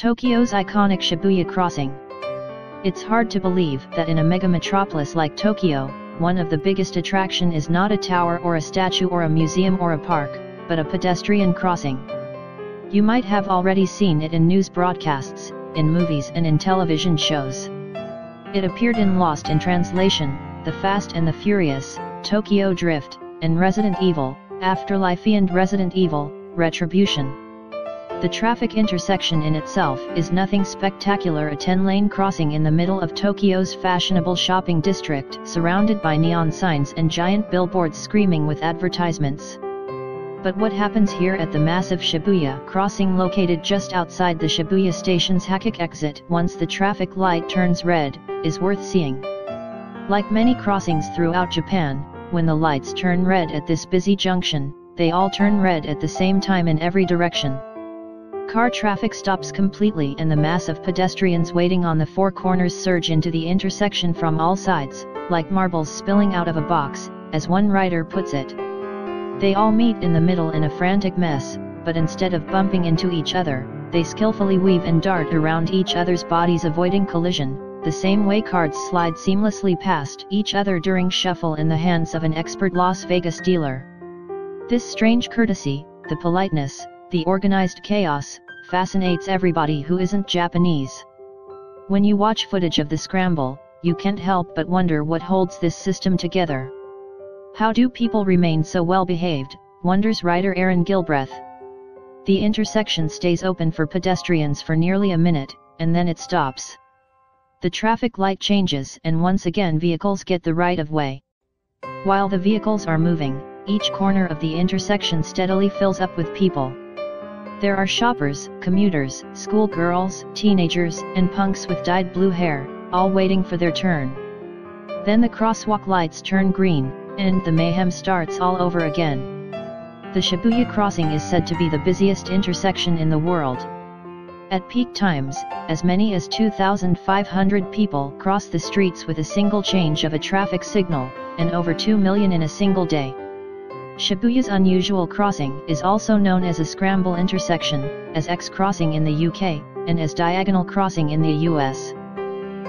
Tokyo's iconic Shibuya crossing. It's hard to believe that in a mega metropolis like Tokyo, one of the biggest attraction is not a tower or a statue or a museum or a park, but a pedestrian crossing. You might have already seen it in news broadcasts, in movies and in television shows. It appeared in Lost in Translation, The Fast and the Furious, Tokyo Drift, and Resident Evil, Afterlife and Resident Evil, Retribution. The traffic intersection in itself is nothing spectacular, a 10-lane crossing in the middle of Tokyo's fashionable shopping district, surrounded by neon signs and giant billboards screaming with advertisements. But what happens here at the massive Shibuya crossing located just outside the Shibuya station's Hakik exit once the traffic light turns red, is worth seeing. Like many crossings throughout Japan, when the lights turn red at this busy junction, they all turn red at the same time in every direction. Car traffic stops completely and the mass of pedestrians waiting on the four corners surge into the intersection from all sides, like marbles spilling out of a box, as one writer puts it. They all meet in the middle in a frantic mess, but instead of bumping into each other, they skillfully weave and dart around each other's bodies, avoiding collision, the same way cards slide seamlessly past each other during shuffle in the hands of an expert Las Vegas dealer. This strange courtesy, the politeness, the organized chaos, fascinates everybody who isn't Japanese. When you watch footage of the scramble, you can't help but wonder what holds this system together. How do people remain so well behaved, wonders writer Aaron Gilbreth. The intersection stays open for pedestrians for nearly a minute, and then it stops. The traffic light changes and once again vehicles get the right of way. While the vehicles are moving, each corner of the intersection steadily fills up with people. There are shoppers, commuters, schoolgirls, teenagers, and punks with dyed blue hair, all waiting for their turn. Then the crosswalk lights turn green, and the mayhem starts all over again. The Shibuya crossing is said to be the busiest intersection in the world. At peak times, as many as 2,500 people cross the streets with a single change of a traffic signal, and over 2 million in a single day. Shibuya's unusual crossing is also known as a scramble intersection, as X crossing in the UK, and as diagonal crossing in the US.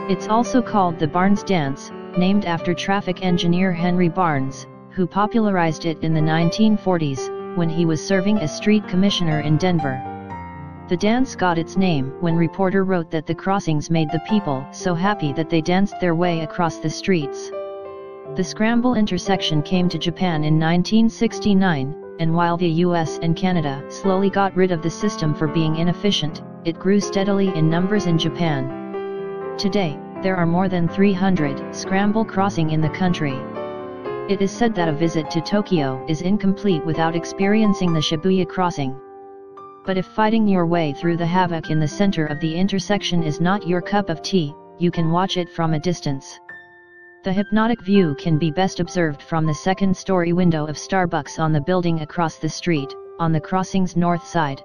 It's also called the Barnes Dance, named after traffic engineer Henry Barnes, who popularized it in the 1940s, when he was serving as street commissioner in Denver. The dance got its name when reporter wrote that the crossings made the people so happy that they danced their way across the streets. The scramble intersection came to Japan in 1969, and while the US and Canada slowly got rid of the system for being inefficient, it grew steadily in numbers in Japan. Today, there are more than 300 scramble crossing in the country. It is said that a visit to Tokyo is incomplete without experiencing the Shibuya crossing. But if fighting your way through the havoc in the center of the intersection is not your cup of tea, you can watch it from a distance. The hypnotic view can be best observed from the second-story window of Starbucks on the building across the street, on the crossing's north side.